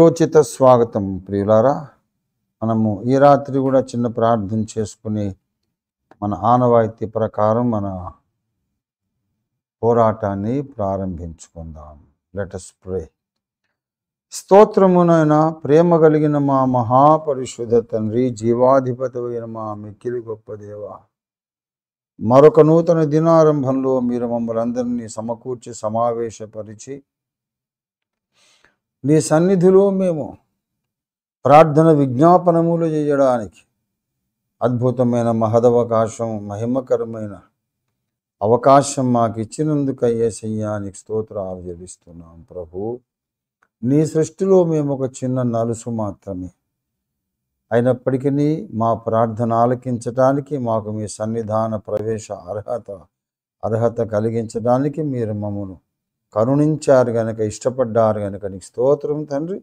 రోచిత స్వాగతం ప్రియులారా. మనము ఈ రాత్రి కూడా చిన్న ప్రార్థన చేసుకుని మన ఆనవాయితీ ప్రకారం మన పోరాటాన్ని ప్రారంభించుకుందాం. Let us pray. స్తోత్రమునైన ప్రేమ కలిగిన మా మహాపరిశుద్ధ తండ్రి, జీవాధిపతమైన మా మిక్కిలి గొప్ప దేవ, మరొక నూతన దినారంభంలో మీరు మమ్మల్ని అందరినీ సమకూర్చి సమావేశపరిచి నీ సన్నిధిలో మేము ప్రార్థన విజ్ఞాపనములు చేయడానికి అద్భుతమైన మహదవకాశం, మహిమకరమైన అవకాశం మాకు ఇచ్చినందుకు యేసయ్యా నీకు స్తోత్రాలు చెల్లిస్తున్నాం. ప్రభు, నీ సృష్టిలో మేము ఒక చిన్న నలుసు మాత్రమే అయినప్పటికీ మా ప్రార్థన ఆలకించడానికి, మాకు మీ సన్నిధాన ప్రవేశ అర్హత కలిగించడానికి మీరు మమ్మను కరుణించారు గనక, ఇష్టపడ్డారు గనక నీకు స్తోత్రం తండ్రి.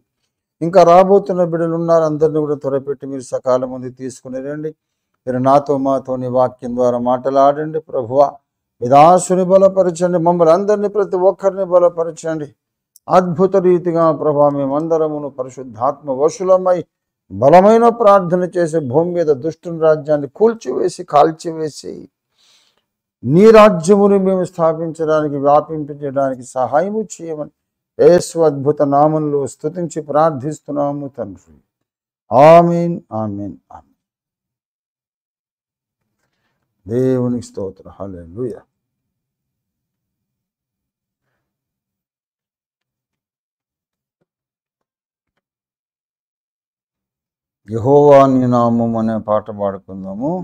ఇంకా రాబోతున్న బిడ్డలు ఉన్నారు, అందరినీ కూడా త్వరపెట్టి మీరు సకాలం ముందు తీసుకుని రండి. మీరు మాతో నీ వాక్యం ద్వారా మాట్లాడండి. ప్రభువా, విదాసుని బలపరచండి, మమ్మల్ని అందరినీ ప్రతి ఒక్కరిని బలపరచండి. అద్భుత రీతిగా ప్రభా మేమందరమును పరిశుద్ధాత్మ వశులమై బలమైన ప్రార్థన చేసి భూమి మీద దుష్టుని రాజ్యాన్ని కాల్చివేసి నీ రాజ్యముని మేము స్థాపించడానికి, వ్యాపింపజేయడానికి సహాయము చేయమని యేసు అద్భుత నామంలో స్తుతించి ప్రార్థిస్తున్నాము తండ్రి. ఆమేన్, ఆమేన్, ఆమేన్. దేవునికి స్తోత్రం. హల్లెలూయా. యెహోవా నీ నామం అనే పాట పాడుకుందాము.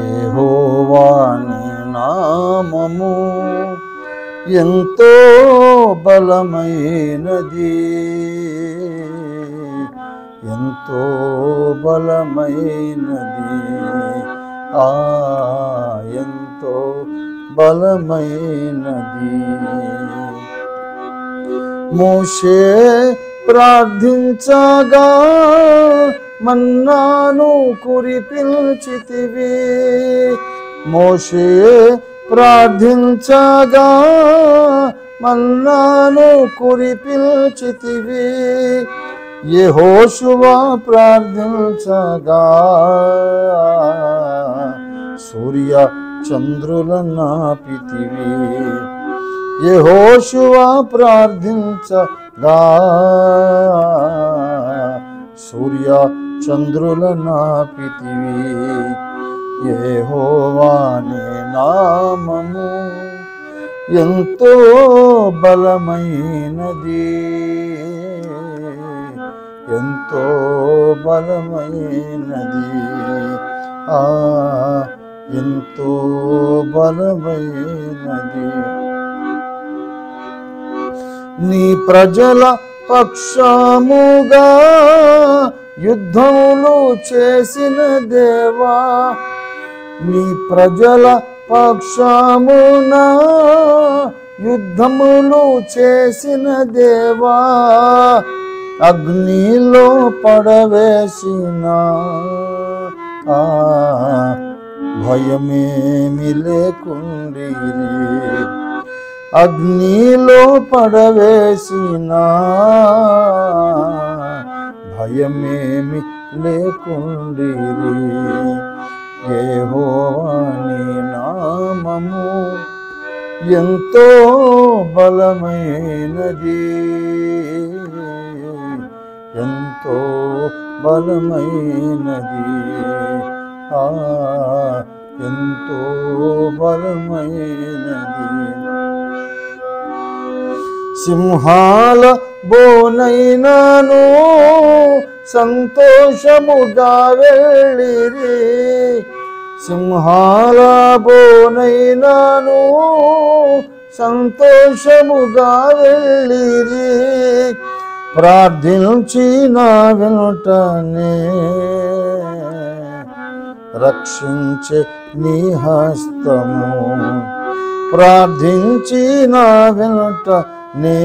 యెహోవా నీ నామము ఎంతో బలమైనది, ఎంతో బలమైనది, ఎంతో బలమైనది. మోషే ప్రార్థించగా మన్నాను కురిపించితివి, మోషే ప్రార్థించగా మన్నాను కురిపించితివి. యెహోషువ ప్రార్థించగా సూర్య చంద్రులనాపితివి. యెహోషువ ప్రార్థించగా సూర్య చంద్రులనాపితివి. యెహోవా నీ నామము ఎంతో బలమైనది, ఎంతో బలమైనది, ఎంతో బలమైనది. నీ ప్రజల పక్షముగా యుద్ధములు చేసిన దేవా, నీ ప్రజల పక్షమున యుద్ధములు చేసిన దేవా, అగ్నిలో పడవేసిన భయమేమి లేకుండిరి, అగ్నిలో పడవేసిన భయమేమి లేకుండిరి. యెహోవా నీ నామము ఎంతో బలమైనది, ఎంతో బలమైనది, ఎంతో బలమైనది. సింహాల బోనైనాను సంతోషముగా వెళ్ళిరి. సింహాల బోనైనాను సంతోషముగా వెళ్ళిరి. ప్రార్థించిన వెంటనే రక్షించే నీ హస్తము. ప్రార్థించిన వెంటనే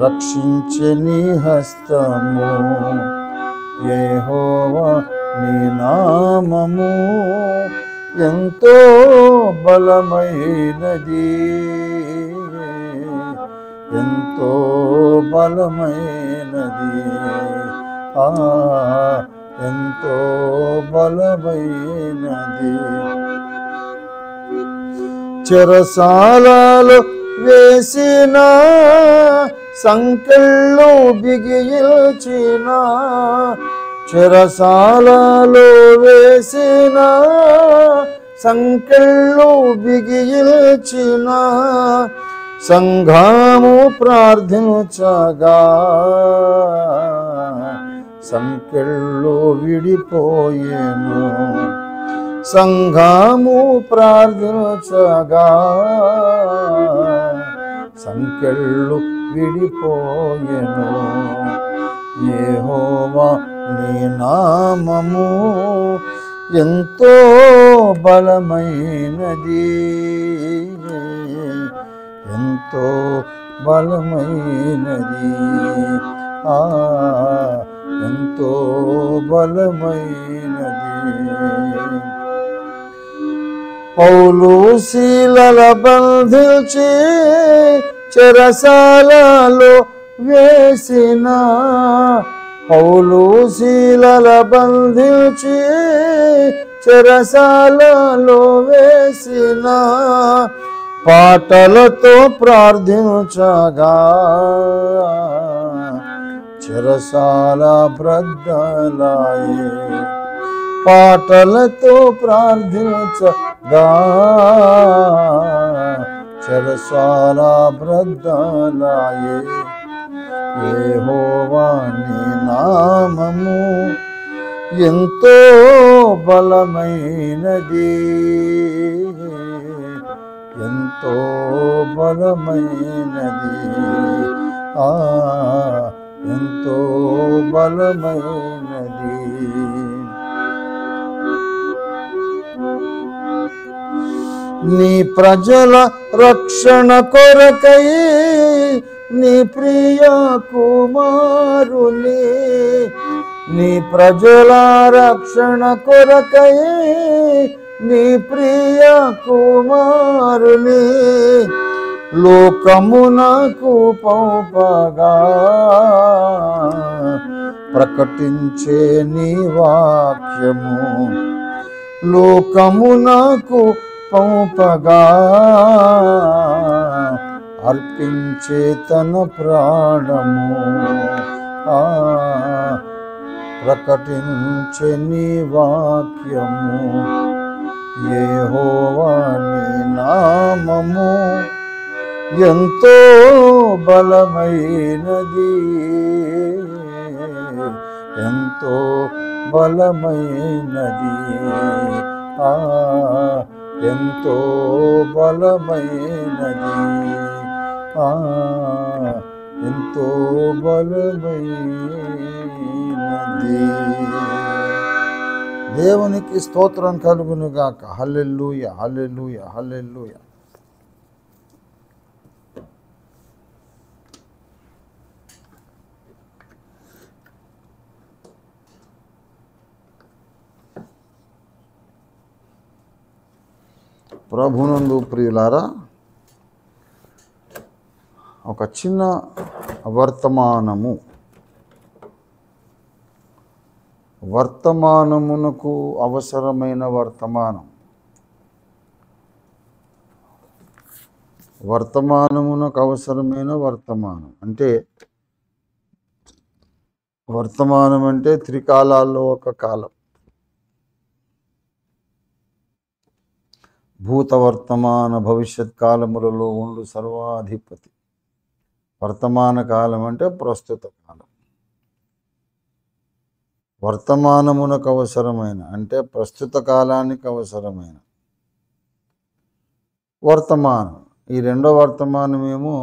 రక్షించే నీ హస్తము. యెహోవా నీ నామము ఎంతో బలమైనది, ఎంతో బలమైనది, ఎంతో బలమైనది. చెరసాలలో వేసిన సంకెళ్ళు బిగిల్చిన, చెరసాలలో వేసిన సంకెళ్ళు బిగిల్చిన, సంఘము ప్రార్థించగా సంకెళ్ళు విడిపోయేను. సంఘము ప్రార్థించగా సంకెళ్ళు విడిపోయెను. యెహోవా నీ నామము ఎంతో బలమైనది, ఎంతో బలమైనది, ఎంతో బలమైనది. పౌలు శీలల బంధించి చెరసాలలో వేసిన, పౌలు శీలల బంధించి చెరసాలలో వేసిన, పాటలతో ప్రార్థించగా చెరసాల బ్రద్దలాయే. పాటలతో ప్రార్థించగా చెరసాల బ్రద్దలాయే. యెహోవా నీ నామము ఎంతో బలమైనది, ఎంతో బలమైనది, ఎంతో బలమైనది. నీ ప్రజల రక్షణ కొరకై నీ ప్రియ కుమారుని, నీ ప్రజల రక్షణ కొరకై నీ ప్రియ కుమారుని లోకమునకు పంపగా ప్రకటించే నీ వాక్యము. లోకమునకు పంపగా అర్పించే తన ప్రాణము. ప్రకటించే నీ వాక్యము. యెహోవా నీ నామము ఎంతో బలమైనది, ఎంతో బలమైనది, ఎంతో బలమైనది, ఎంతో బలమైనది. దేవునికి స్తోత్రం కలుగును గాక. హల్లెలూయా, హల్లెలూయా, హల్లెలూయా. ప్రభునందు ప్రియులారా, ఒక చిన్న వర్తమానము, వర్తమానమునకు అవసరమైన వర్తమానం, వర్తమానమునకు అవసరమైన వర్తమానం అంటే, వర్తమానం అంటే త్రికాలాల్లో ఒక కాలం. భూత వర్తమాన భవిష్యత్ కాలములలో ఉండు సర్వాధిపతి. వర్తమాన కాలం అంటే ప్రస్తుత కాలం. వర్తమానమునకు అవసరమైన అంటే ప్రస్తుత కాలానికి అవసరమైన వర్తమానం. ఈ రెండో వర్తమానమేమో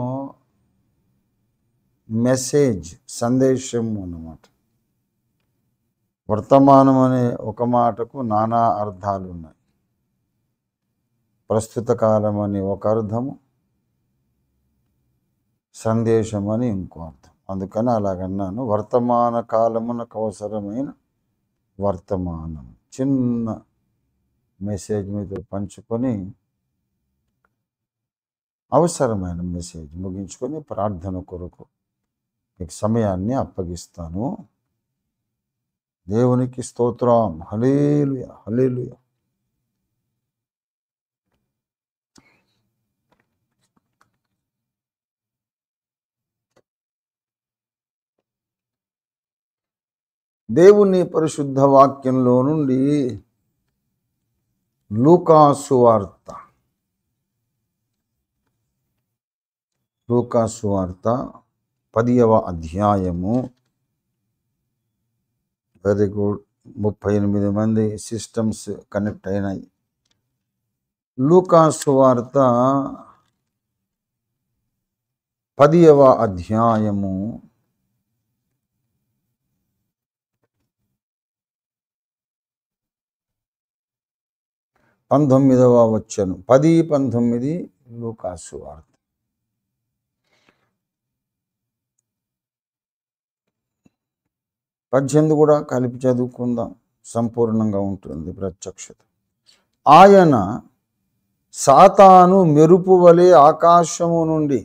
మెసేజ్, సందేశం అన్నమాట. వర్తమానం అనే ఒక మాటకు నానా అర్థాలు ఉన్నాయి. ప్రస్తుత కాలం అని ఒక అర్థము, సందేశం అని ఇంకో అర్థం. అందుకని అలాగన్నాను. వర్తమాన కాలమునకు అవసరమైన వర్తమానం. చిన్న మెసేజ్ మీతో పంచుకొని అవసరమైన మెసేజ్ ముగించుకొని ప్రార్థన కొరకు మీకు సమయాన్ని అప్పగిస్తాను. దేవునికి స్తోత్రం. హల్లెలూయా, హల్లెలూయా. దేవుని పరిశుద్ధ వాక్యంలో నుండి లూకాసు వార్త 10వ అధ్యాయము. Very good. 38 మంది సిస్టమ్స్ కనెక్ట్ అయినాయి. లూకాసు వార్త 10వ అధ్యాయము 19వ వచనం. 10-19 లూకాసు వార్త. పద్దెనిమిది కూడా కలిపి చదువుకుందాం, సంపూర్ణంగా ఉంటుంది ప్రత్యక్షత. ఆయన సాతాను మెరుపు వలె ఆకాశము నుండి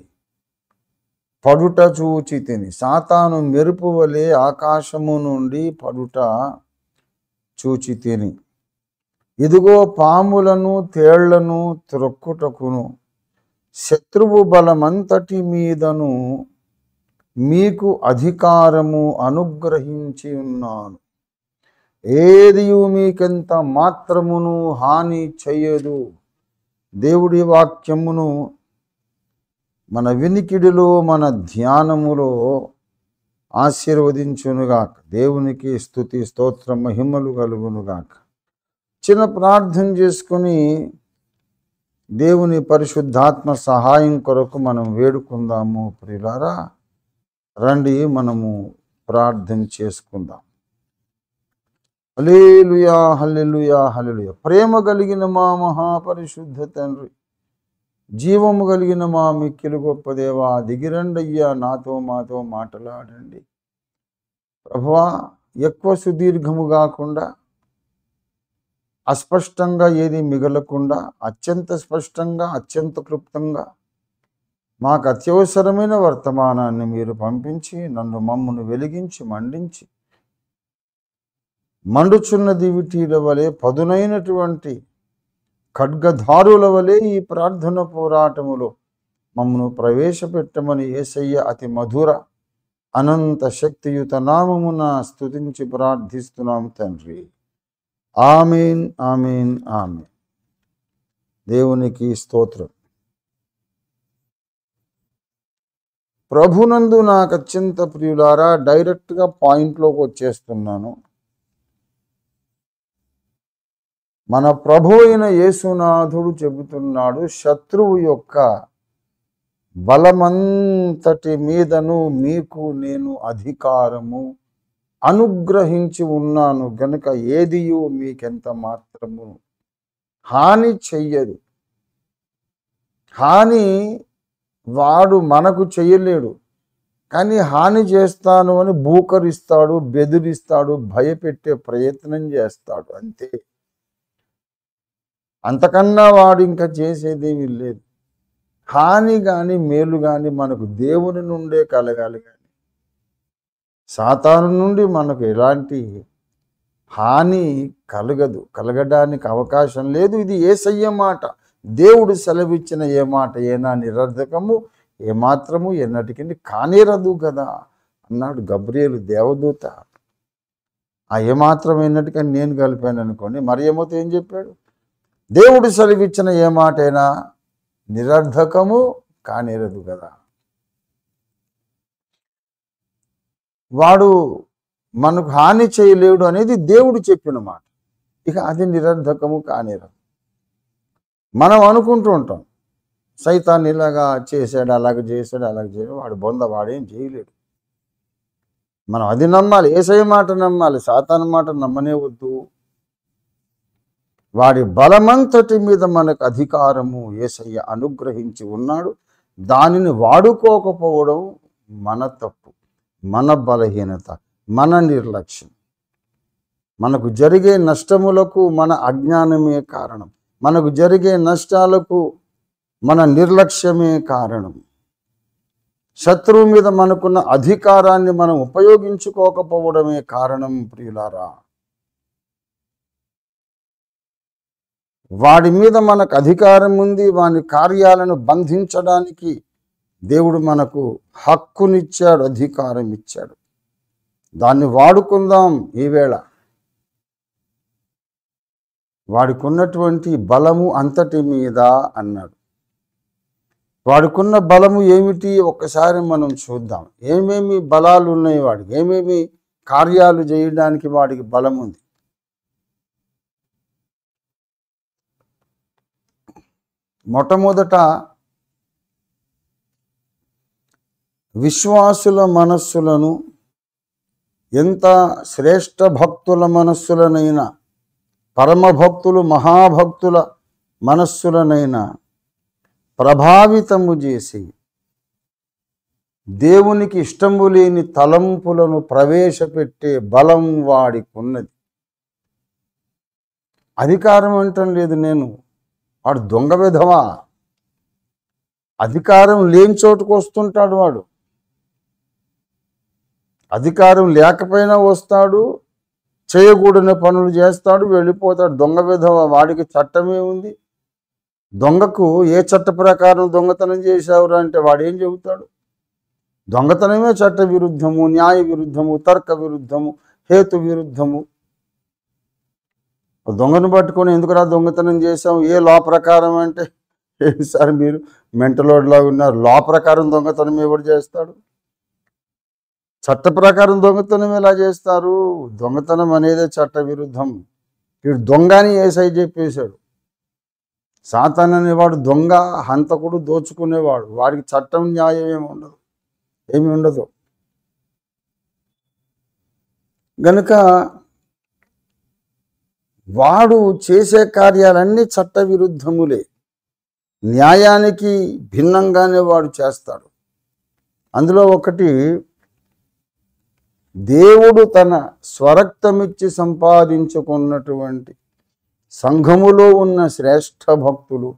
పడుట చూచి తిని. సాతాను మెరుపు వలె ఆకాశము నుండి పడుట చూచి తిని. ఇదిగో పాములను తేళ్లను త్రొక్కుటకును శత్రువు బలమంతటి మీదను మీకు అధికారము అనుగ్రహించి ఉన్నాను. ఏదియు మీకెంత మాత్రమును హాని చెయ్యదు. దేవుడి వాక్యమును మన వినికిడిలో, మన ధ్యానములో ఆశీర్వదించునుగాక. దేవునికి స్తుతి, స్తోత్రం, మహిమలు కలుగునుగాక. చిన్న ప్రార్థన చేసుకుని దేవుని పరిశుద్ధాత్మ సహాయం కొరకు మనం వేడుకుందాము. ప్రియులారా, రండి మనము ప్రార్థన చేసుకుందాం. హల్లెలూయా, హల్లెలూయా, హల్లెలూయా. ప్రేమ కలిగిన మా మహాపరిశుద్ధ తండ్రి, జీవము కలిగిన మా మిక్కిలి గొప్ప దేవా, దిగిరండయ్యా, నాతో మాతో మాట్లాడండి. ప్రభువా, ఎక్కువ సుదీర్ఘము కాకుండా, అస్పష్టంగా ఏది మిగలకుండా, అత్యంత స్పష్టంగా, అత్యంత క్లుప్తంగా మాకు అత్యవసరమైన వర్తమానాన్ని మీరు పంపించి మమ్మను వెలిగించి మండించి మండుచున్న దివిటీల వలె, పదునైనటువంటి ఖడ్గధారుల వలె ఈ ప్రార్థన పోరాటములో మమ్మను ప్రవేశపెట్టమని యేసయ్య అతి మధుర అనంత శక్తియుత నామమున స్తుతించి ప్రార్థిస్తున్నాము తండ్రి. ఆమేన్, ఆమేన్, ఆమేన్. దేవునికి స్తోత్రం. ప్రభునందు నాకు అత్యంత ప్రియులారా, డైరెక్ట్గా పాయింట్లోకి వచ్చేస్తున్నాను. మన ప్రభు అయిన యేసునాథుడు చెబుతున్నాడు, శత్రువు యొక్క బలమంతటి మీదను మీకు నేను అధికారము అనుగ్రహించి ఉన్నాను గనుక ఏదియు మీకెంత మాత్రము హాని చెయ్యదు. హాని వాడు మనకు చెయ్యలేడు, కానీ హాని చేస్తాను అని బూకరిస్తాడు, బెదిరిస్తాడు, భయపెట్టే ప్రయత్నం చేస్తాడు. అంతే, అంతకన్నా వాడు ఇంకా చేసేదేమీ లేదు. హాని కానీ మేలు కానీ మనకు దేవుని నుండే కలగాలి, కానీ సాతాను నుండి మనకు ఎలాంటి హాని కలగదు, కలగడానికి అవకాశం లేదు. ఇది యేసయ్య మాట. దేవుడు సెలవిచ్చిన ఏ మాట ఏనా నిరర్ధకము, ఏమాత్రము ఎన్నటికి కానేరదు కదా అన్నాడు గబ్రియేలు దేవదూత. ఆ ఏమాత్రం ఎన్నటికని నేను కలిపాను అనుకోండి. మరి ఏమోతో ఏం చెప్పాడు? దేవుడు సెలవిచ్చిన ఏ మాటైనా నిరర్ధకము కానేరదు కదా. వాడు మనకు హాని చేయలేడు అనేది దేవుడు చెప్పిన మాట. ఇక అది నిరర్ధకము కానేరదు. మనం అనుకుంటూ ఉంటాం, సైతాన్ ఇలాగా చేశాడు, అలాగ చేశాడు, అలాగ చేయడు, వాడు బొంద, వాడేం చేయలేడు. మనం అది నమ్మాలి, యేసయ్య మాట నమ్మాలి, సాతాను మాట నమ్మనే వద్దు. వాడి బలమంతటి మీద మనకు అధికారము యేసయ్య అనుగ్రహించి ఉన్నాడు. దానిని వాడుకోకపోవడం మన తప్పు, మన బలహీనత, మన నిర్లక్ష్యం. మనకు జరిగే నష్టములకు మన అజ్ఞానమే కారణం. మనకు జరిగే నష్టాలకు మన నిర్లక్ష్యమే కారణం. శత్రువు మీద మనకున్న అధికారాన్ని మనం ఉపయోగించుకోకపోవడమే కారణం. ప్రియులారా, వాడి మీద మనకు అధికారం ఉంది. వాని కార్యాలను బంధించడానికి దేవుడు మనకు హక్కునిచ్చాడు, అధికారం ఇచ్చాడు. దాన్ని వాడుకుందాం ఈవేళ. వాడికి ఉన్నటువంటి బలము అంతటి మీద అన్నాడు. వాడికున్న బలము ఏమిటి ఒక్కసారి మనం చూద్దాం. ఏమేమి బలాలు ఉన్నాయి వాడికి, ఏమేమి కార్యాలు చేయడానికి వాడికి బలం ఉంది. మొట్టమొదట విశ్వాసుల మనస్సులను, ఎంత శ్రేష్ఠ భక్తుల మనస్సులనైనా, పరమభక్తులు మహాభక్తుల మనస్సులనైనా ప్రభావితము చేసి దేవునికి ఇష్టము లేని తలంపులను ప్రవేశపెట్టే బలం వాడికి ఉన్నది. అధికారం అంటం లేదు నేను, వాడు దొంగ విధవా. అధికారం లేని చోటుకు వస్తుంటాడు వాడు. అధికారం లేకపోయినా వస్తాడు, చేయకూడని పనులు చేస్తాడు, వెళ్ళిపోతాడు. దొంగ విధవ. వాడికి చట్టమే ఉంది. దొంగకు ఏ చట్ట ప్రకారం దొంగతనం చేశావురా అంటే వాడేం చెబుతాడు? దొంగతనమే చట్ట విరుద్ధము, న్యాయ విరుద్ధము, తర్క విరుద్ధము, హేతు విరుద్ధము. దొంగను పట్టుకొని ఎందుకురా దొంగతనం చేశావు, ఏ లా ప్రకారం అంటే, సార్ మీరు మెంటలోడ్లా ఉన్నారు, లా ప్రకారం దొంగతనం ఎవడు చేస్తాడు? చట్ట ప్రకారం దొంగతనం ఎలా చేస్తారు? దొంగతనం అనేదే చట్ట విరుద్ధం. వీడు దొంగ అని యేసయ్య చెప్పేశాడు. సాతాను అనేవాడు దొంగ, హంతకుడు, దోచుకునేవాడు. వాడికి చట్టం న్యాయం ఏమి ఉండదు. గనుక వాడు చేసే కార్యాలన్నీ చట్ట విరుద్ధములే. న్యాయానికి భిన్నంగానే వాడు చేస్తాడు. అందులో ఒకటి, దేవుడు తన స్వరక్తమిచ్చి సంపాదించుకున్నటువంటి సంఘములో ఉన్న శ్రేష్ఠ భక్తులు,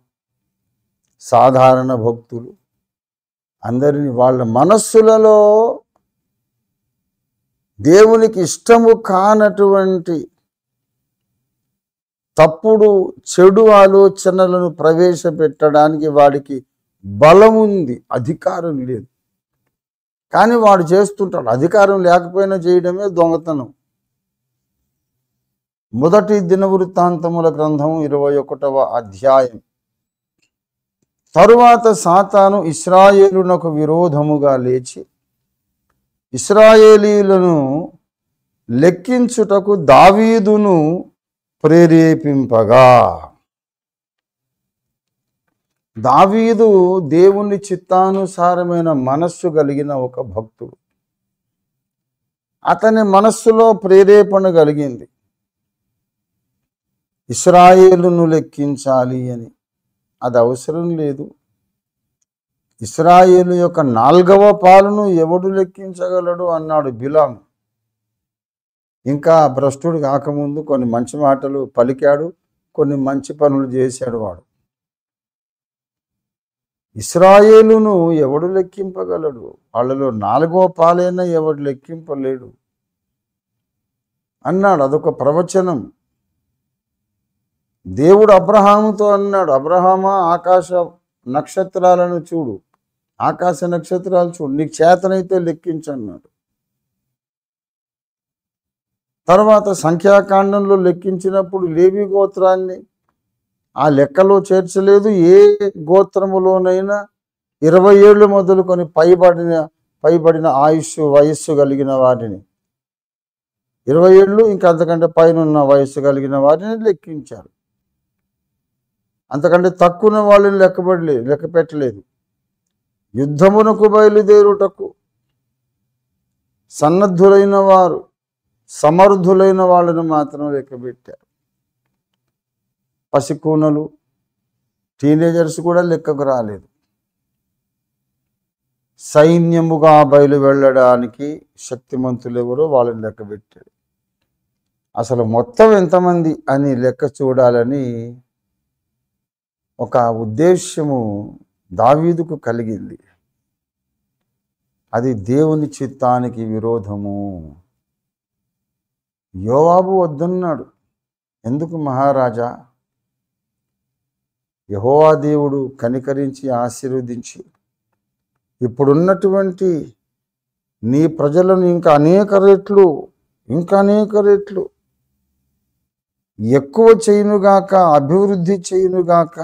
సాధారణ భక్తులు అందరినీ వాళ్ళ మనస్సులలో దేవునికి ఇష్టము కానటువంటి తప్పుడు చెడు ఆలోచనలను ప్రవేశపెట్టడానికి వాడికి బలం ఉంది, అధికారం లేదు. కానీ వాడు చేస్తుంటాడు. అధికారం లేకపోయినా చేయడమే దొంగతనం. మొదటి దినవృత్తాంతముల గ్రంథం 21వ అధ్యాయం. తరువాత సాతాను ఇశ్రాయేలునకు విరోధముగా లేచి ఇశ్రాయేలీయులను లెక్కించుటకు దావీదును ప్రేరేపింపగా, దావీదు దేవుని చిత్తానుసారమైన మనస్సు కలిగిన ఒక భక్తుడు. అతని మనస్సులో ప్రేరేపణ కలిగింది, ఇశ్రాయేలును లెక్కించాలి అని. అది అవసరం లేదు. ఇశ్రాయేలు యొక్క 4వ పాలును ఎవడు లెక్కించగలడు అన్నాడు బిలాము. ఇంకా భ్రష్టుడు కాకముందు కొన్ని మంచి మాటలు పలికాడు, కొన్ని మంచి పనులు చేశాడు వాడు. ఇశ్రాయేలును ఎవడు లెక్కింపగలడు? వాళ్ళలో 4వ పాలైనా ఎవడు లెక్కింపలేడు అన్నాడు. అదొక ప్రవచనం. దేవుడు అబ్రహాముతో అన్నాడు, అబ్రహామా, ఆకాశ నక్షత్రాలను చూడు, ఆకాశ నక్షత్రాలు చూడు, నీకు చేతనైతే లెక్కించన్నాడు. తర్వాత సంఖ్యాకాండంలో లెక్కించినప్పుడు లేవి గోత్రాన్ని ఆ లెక్కలో చేర్చలేదు. ఏ గోత్రములోనైనా 20 ఏళ్ళు మొదలుకొని పైబడిన వయస్సు కలిగిన వారిని, 20 ఏళ్ళు ఇంకా అంతకంటే పైన వయస్సు కలిగిన వారిని లెక్కించారు. అంతకంటే తక్కువ వాళ్ళని లెక్క పెట్టలేదు. యుద్ధమునకు బయలుదేరుటకు సన్నద్ధులైన వారు, సమర్థులైన వాళ్ళని మాత్రం లెక్కబెట్టారు. పసికూనలు, టీనేజర్స్ కూడా లెక్కకు రాలేదు. సైన్యముగా బయలు వెళ్ళడానికి శక్తిమంతులు ఎవరో వాళ్ళని లెక్కబెట్టాడు. అసలు మొత్తం ఎంతమంది అని లెక్క చూడాలని ఒక ఉద్దేశ్యము దావీదుకు కలిగింది. అది దేవుని చిత్తానికి విరోధము. యోవాబు వద్దన్నాడు. ఎందుకు మహారాజా? యెహోవా దేవుడు కనికరించి ఆశీర్వదించి ఇప్పుడున్నటువంటి నీ ప్రజలను ఇంకా అనేక రెట్లు ఎక్కువ చేయునుగాక, అభివృద్ధి చేయునుగాక,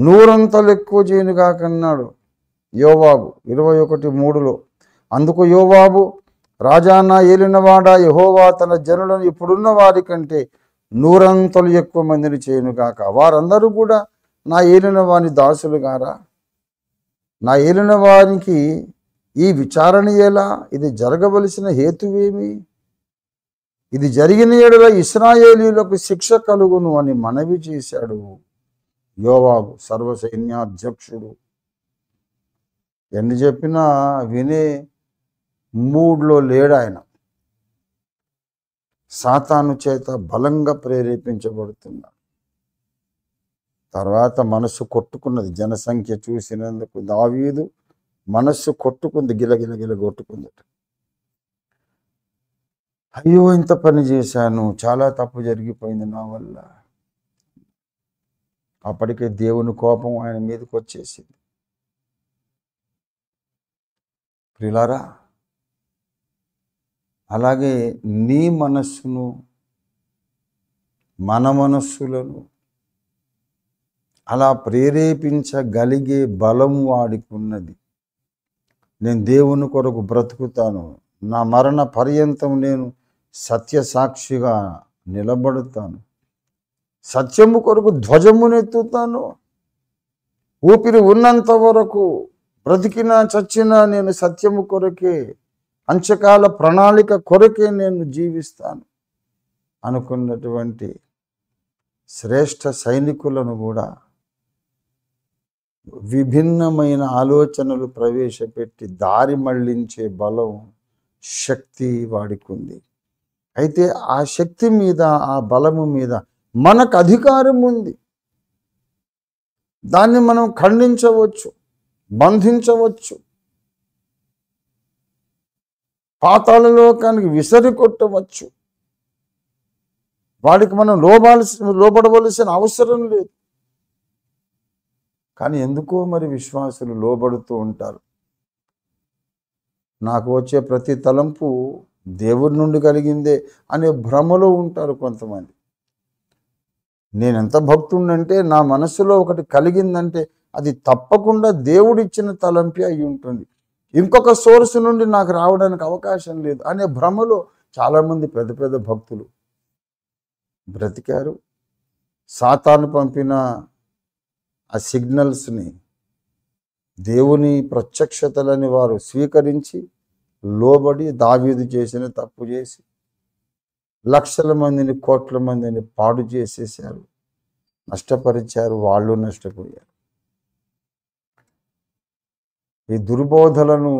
100 ఎక్కువ చేయునుగాక అన్నాడు యోవాబు 21:3. అందుకు యోవాబు, రాజా నా ఏలినవాడా, యెహోవా తన జనులను ఇప్పుడున్న వారి కంటే 100 ఎక్కువ మందిని చేయునుగాక. వారందరూ కూడా నా ఏలిన వాని దాసులు గారా? నా ఏలిన వారికి ఈ విచారణ ఎలా? ఇది జరగవలసిన హేతువేమి? ఇది జరిగిన యెడల ఇశ్రాయేలీయులకు శిక్ష కలుగును అని మనవి చేశాడు యోవాబు, సర్వసైన్యాధ్యక్షుడు. ఎన్ని చెప్పినా వినే మూడ్లో లేడు ఆయన. సాతాను చేత బలంగా ప్రేరేపించబడుతున్నాడు. తర్వాత మనస్సు కొట్టుకున్నది. జనసంఖ్య చూసినందుకు దావీదు మనస్సు కొట్టుకుంది, గిలగిల కొట్టుకుంది. అయ్యో, ఇంత పని చేశాను, చాలా తప్పు జరిగిపోయింది నా వల్ల. అప్పటికే దేవుని కోపం ఆయన మీదకి వచ్చేసింది. ప్రియులారా, అలాగే నీ మనస్సును, మన మనస్సులను అలా ప్రేరేపించగలిగే బలం వాడికి ఉన్నది. నేను దేవుని కొరకు బ్రతుకుతాను, నా మరణ పర్యంతం నేను సత్యసాక్షిగా నిలబడతాను, సత్యము కొరకు ధ్వజమునెత్తుతాను, ఊపిరి ఉన్నంత వరకు బ్రతికినా చచ్చినా నేను సత్యము కొరకే, అంచకాల ప్రణాళిక కొరకే నేను జీవిస్తాను అనుకున్నటువంటి శ్రేష్ఠ సైనికులను కూడా విభిన్నమైన ఆలోచనలు ప్రవేశపెట్టి దారి మళ్లించే బలం, శక్తి వాడికి ఉంది. అయితే ఆ శక్తి మీద, ఆ బలము మీద మనకు అధికారం ఉంది. దాన్ని మనం ఖండించవచ్చు, బంధించవచ్చు, పాతాళలోకానికి విసిరి కొట్టవచ్చు. వాడికి మనం లోబడవలసిన అవసరం లేదు. కానీ ఎందుకో మరి విశ్వాసులు లోబడుతూ ఉంటారు. నాకు వచ్చే ప్రతి తలంపు దేవుడి నుండి కలిగిందే అనే భ్రమలో ఉంటారు కొంతమంది. నేనెంత భక్తుడినంటే నా మనసులో ఒకటి కలిగిందంటే అది తప్పకుండా దేవుడిచ్చిన తలంపే అయి ఉంటుంది, ఇంకొక సోర్స్ నుండి నాకు రావడానికి అవకాశం లేదు అనే భ్రమలో చాలామంది పెద్ద పెద్ద భక్తులు బ్రతికారు. సాతాను పంపిన ఆ సిగ్నల్స్ని, దేవుని ప్రత్యక్షతలని వారు స్వీకరించి లోబడి దావీదు చేసిన తప్పు చేసి లక్షల మందిని, కోట్ల మందిని పాడు చేసేసారు, నష్టపరిచారు, వాళ్ళు నష్టపోయారు. ఈ దుర్బోధలను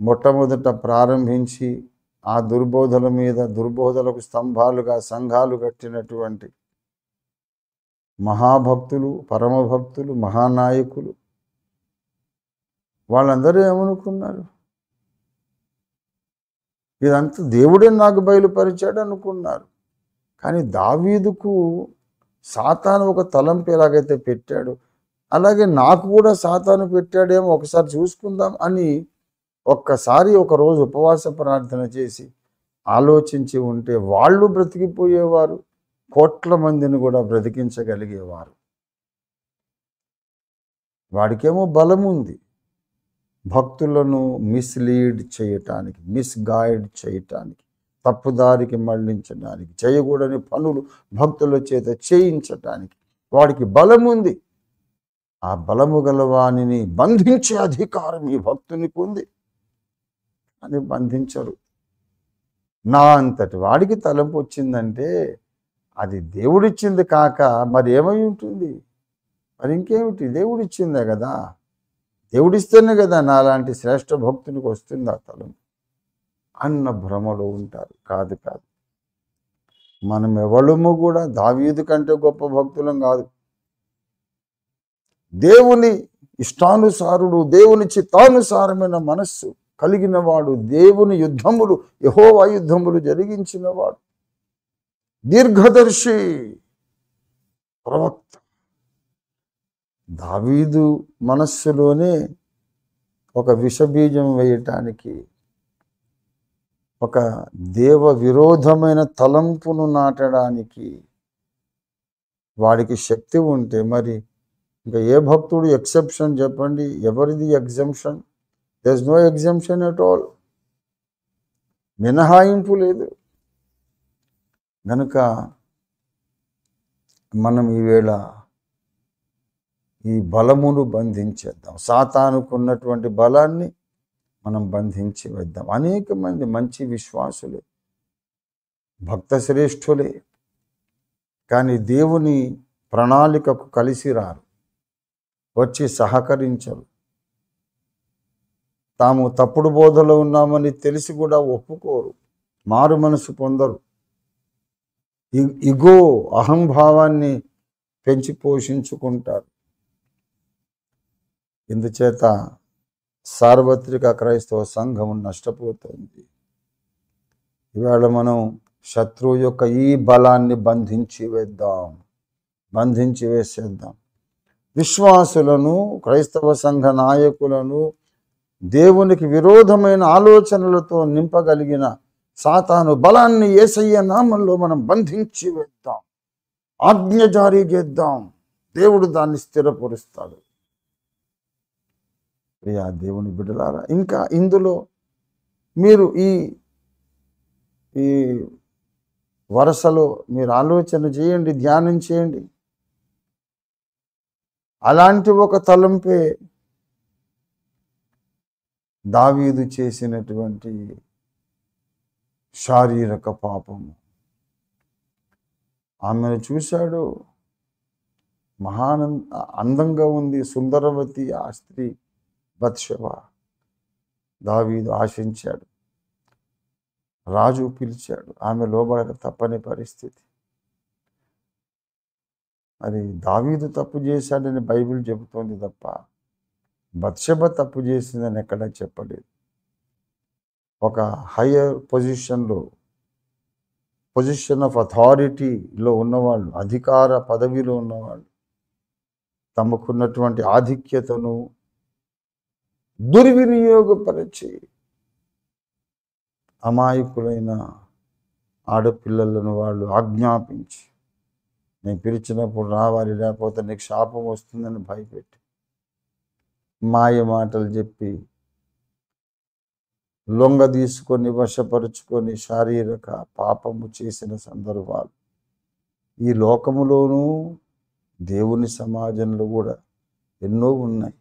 మొట్టమొదట ప్రారంభించి ఆ దుర్బోధల మీద, దుర్బోధలకు స్తంభాలుగా సంఘాలు కట్టినటువంటి మహాభక్తులు, పరమభక్తులు, మహానాయకులు వాళ్ళందరూ ఏమనుకున్నారు? ఇదంతా దేవుడే నాకు బయలుపరిచాడు అనుకున్నారు. కానీ దావీదుకు సాతాను ఒక తలంపు ఎలాగైతే పెట్టాడు, అలాగే నాకు కూడా సాతాను పెట్టాడేమో, ఒకసారి చూసుకుందాం అని ఒక్కసారి ఒకరోజు ఉపవాస ప్రార్థన చేసి ఆలోచించి ఉంటే వాళ్ళు బ్రతికిపోయేవారు, కోట్ల మందిని కూడా బ్రతికించగలిగేవారు. వాడికేమో బలం ఉంది, భక్తులను మిస్లీడ్ చేయటానికి, మిస్గైడ్ చేయటానికి, తప్పుదారికి మళ్లించడానికి, చేయకూడని పనులు భక్తుల చేత చేయించటానికి వాడికి బలం ఉంది. ఆ బలము గలవాణిని బంధించే అధికారం ఈ భక్తునికి ఉంది. అని బంధించరు. నా అంతటి వాడికి తలంపు వచ్చిందంటే అది దేవుడిచ్చింది కాక మరి ఏమై ఉంటుంది? మరి ఇంకేమిటి? దేవుడిచ్చిందే కదా. దేవుడిస్తేనే కదా నాలాంటి శ్రేష్ఠ భక్తునికి వస్తుంది ఆ తలంపు అన్న భ్రమలో ఉంటారు. కాదు కాదు, మనం ఎవళ్ళము కూడా దావీదు కంటే గొప్ప భక్తులం కాదు. దేవుని ఇష్టానుసారుడు, దేవుని చిత్తానుసారమైన మనస్సు కలిగిన వాడు, దేవుని యుద్ధములు, యెహోవా యుద్ధములు జరిగించిన వాడు, దీర్ఘదర్శి ప్రవక్త. దావీదు మనస్సులోనే ఒక విషబీజం వేయటానికి, ఒక దేవ విరోధమైన తలంపును నాటడానికి వాడికి శక్తి ఉంటే మరి ఇంకా ఏ భక్తుడు ఎక్సెప్షన్ చెప్పండి? ఎవరిది exemption? There is no exemption at all. మినహాయింపు లేదు. కనుక మనం ఈవేళ ఈ బలమును బంధించేద్దాం. సాతానుకున్నటువంటి బలాన్ని మనం బంధించి వేద్దాం. అనేక మంది మంచి విశ్వాసులే, భక్త శ్రేష్ఠులే, కానీ దేవుని ప్రణాళికకు కలిసి రారు, వచ్చి సహకరించరు. తాము తప్పుడు బోధలో ఉన్నామని తెలిసి కూడా ఒప్పుకోరు, మారు మనసు పొందరు. ఇగో అహంభావాన్ని పెంచి పోషించుకుంటారు. ఇందుచేత సార్వత్రిక క్రైస్తవ సంఘం నష్టపోతుంది. ఇవాళ మనం శత్రువు యొక్క ఈ బలాన్ని బంధించి వేసేద్దాం. విశ్వాసులను, క్రైస్తవ సంఘ నాయకులను దేవునికి విరోధమైన ఆలోచనలతో నింపగలిగిన సాతాను బలాన్ని యేసయ్య నామంలో మనం బంధించి వేద్దాం, ఆజ్ఞ జారీ చేద్దాం. దేవుడు దాన్ని స్థిరపరుస్తాడు. ప్రియా దేవుని బిడ్డలారా, ఇంకా ఇందులో మీరు ఈ వరుసలో మీరు ఆలోచన చేయండి, ధ్యానం చేయండి. అలాంటి ఒక తలంపే దావీదు చేసినటువంటి శారీరక పాపము. ఆమెను చూశాడు, అందంగా ఉంది, సుందరవతి ఆ స్త్రీ బత్షెబ. దావీదు ఆశించాడు, రాజు పిలిచాడు, ఆమె లోబడక తప్పని పరిస్థితి. మరి దావీదు తప్పు చేశాడని బైబిల్ చెబుతోంది తప్ప బత్షెబ తప్పు చేసిందని ఎక్కడా చెప్పలేదు. ఒక హయ్యర్ పొజిషన్ ఆఫ్ అథారిటీలో ఉన్నవాళ్ళు, అధికార పదవిలో ఉన్నవాళ్ళు తమకున్నటువంటి ఆధిక్యతను దుర్వినియోగపరిచి అమాయకులైన ఆడపిల్లలను వాళ్ళు ఆజ్ఞాపించి, నేను పిలిచినప్పుడు రావాలి, లేకపోతే నీకు శాపం వస్తుందని భయపెట్టి, మాయ మాటలు చెప్పి, లొంగ తీసుకొని వశపరుచుకొని శారీరక పాపము చేసిన సందర్భాలు ఈ లోకములోనూ దేవుని సమాజంలో కూడా ఎన్నో ఉన్నాయి.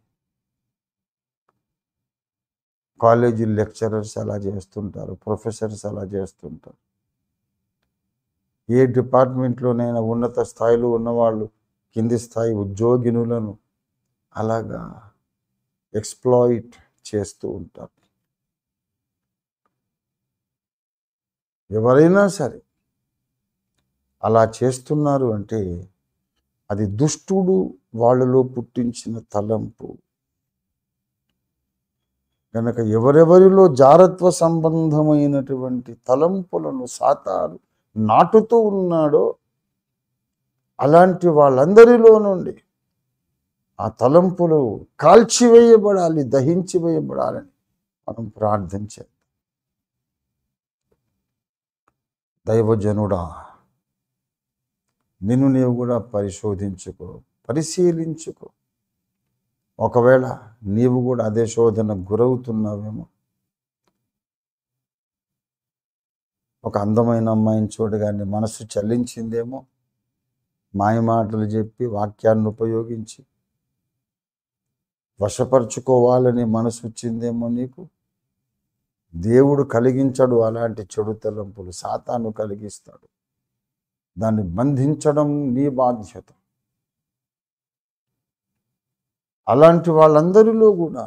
కాలేజీ లెక్చరర్స్ అలా చేస్తుంటారు, ప్రొఫెసర్స్ అలా చేస్తుంటారు. ఏ డిపార్ట్మెంట్లోనైనా ఉన్నత స్థాయిలో ఉన్నవాళ్ళు కింది స్థాయి ఉద్యోగినులను అలాగా ఎక్స్ప్లాయిట్ చేస్తూ ఉంటారు. ఎవరైనా సరే అలా చేస్తున్నారు అంటే అది దుష్టుడు వాళ్ళలో పుట్టించిన తలంపు. కనుక ఎవరెవరిలో జారత్వ సంబంధమైనటువంటి తలంపులను సాతాను నాటుతూ ఉన్నాడో అలాంటి వాళ్ళందరిలో నుండి ఆ తలంపులు కాల్చివేయబడాలి, దహించివేయబడాలని మనం ప్రార్థించాలి. దైవజనుడా, నిన్ను నీవు కూడా పరిశోధించుకో, పరిశీలించుకో. ఒకవేళ నీవు కూడా అదే శోధనకు గురవుతున్నావేమో. ఒక అందమైన అమ్మాయిని చూడగానే మనసు చలించిందేమో, మాయమాటలు చెప్పి వాక్యాన్ని ఉపయోగించి వశపరుచుకోవాలని మనసు వచ్చిందేమో నీకు. దేవుడు కలిగించడు అలాంటి చెడు తలంపులు, సాతాను కలిగిస్తాడు. దాన్ని బంధించడం నీ బాధ్యత. అలాంటి వాళ్ళందరిలో కూడా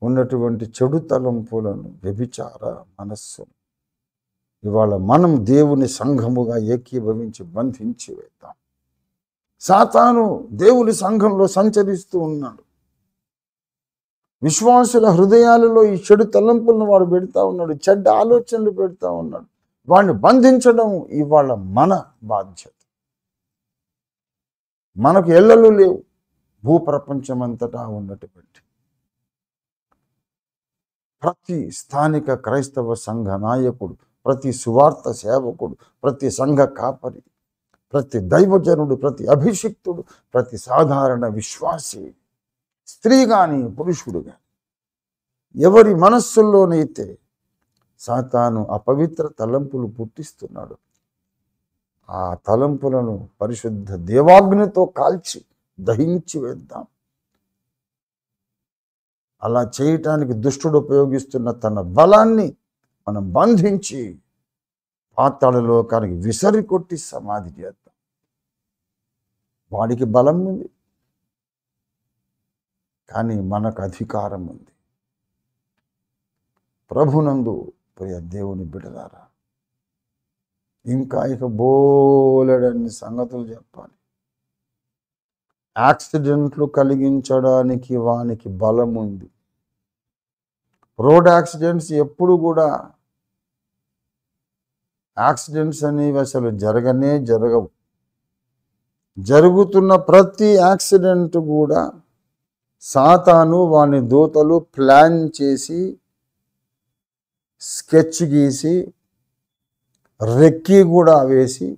ఉన్నటువంటి చెడు తలంపులను, వ్యభిచార మనస్సును ఇవాళ మనం దేవుని సంఘముగా ఏకీభవించి బంధించి వేద్దాం. సాతాను దేవుని సంఘంలో సంచరిస్తూ ఉన్నాడు. విశ్వాసుల హృదయాలలో ఈ చెడు తలంపులను వాడు పెడతా ఉన్నాడు, చెడ్డ ఆలోచనలు పెడతా ఉన్నాడు. వాడిని బంధించడం ఇవాళ మన బాధ్యత. మనకు ఎల్లలు లేవు, భూప్రపంచమంతటా ఉన్నటువంటి ప్రతి స్థానిక క్రైస్తవ సంఘ నాయకుడు, ప్రతి సువార్త సేవకుడు, ప్రతి సంఘ కాపరి, ప్రతి దైవజనుడు, ప్రతి అభిషిక్తుడు, ప్రతి సాధారణ విశ్వాసి, స్త్రీ కానీ పురుషుడు కానీ, ఎవరి మనస్సుల్లోనైతే సాతాను అపవిత్ర తలంపులు పుట్టిస్తున్నాడు, ఆ తలంపులను పరిశుద్ధ దేవాగ్నితో కాల్చి దహించి వేద్దాం. అలా చేయటానికి దుష్టుడు ఉపయోగిస్తున్న తన బలాన్ని మనం బంధించి పాతాళ లోకానికి విసరి కొట్టి సమాధి చేద్దాం. వాడికి బలం ఉంది, కానీ మనకు అధికారం ఉంది. ప్రభునందు ప్రియ దేవుని బిడ్డలారా, ఇంకా ఇక బోలెడన్ని సంగతులు చెప్పాలి. యాక్సిడెంట్లు కలిగించడానికి వానికి బలం ఉంది. రోడ్ యాక్సిడెంట్స్ ఎప్పుడు కూడా యాక్సిడెంట్స్ అనేవి అసలు జరగవు. జరుగుతున్న ప్రతి యాక్సిడెంట్ కూడా సాతాను వాని దూతలు ప్లాన్ చేసి, స్కెచ్ గీసి, రెక్కి కూడా వేసి,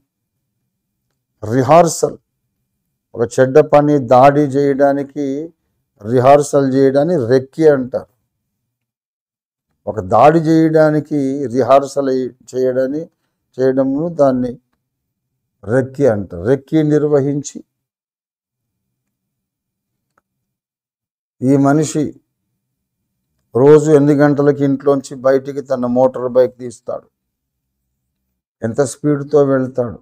రిహార్సల్, ఒక చెడ్డ పని దాడి చేయడానికి రిహార్సల్ చేయడాన్ని రెక్కి అంటారు. ఒక దాడి చేయడానికి రిహార్సల్ చేయడము దాన్ని రెక్కి అంటారు. రెక్కి నిర్వహించి ఈ మనిషి రోజు 8 గంటలకి ఇంట్లోంచి బయటికి తన మోటార్ బైక్ తీస్తాడు, ఎంత స్పీడ్తో వెళ్తాడు,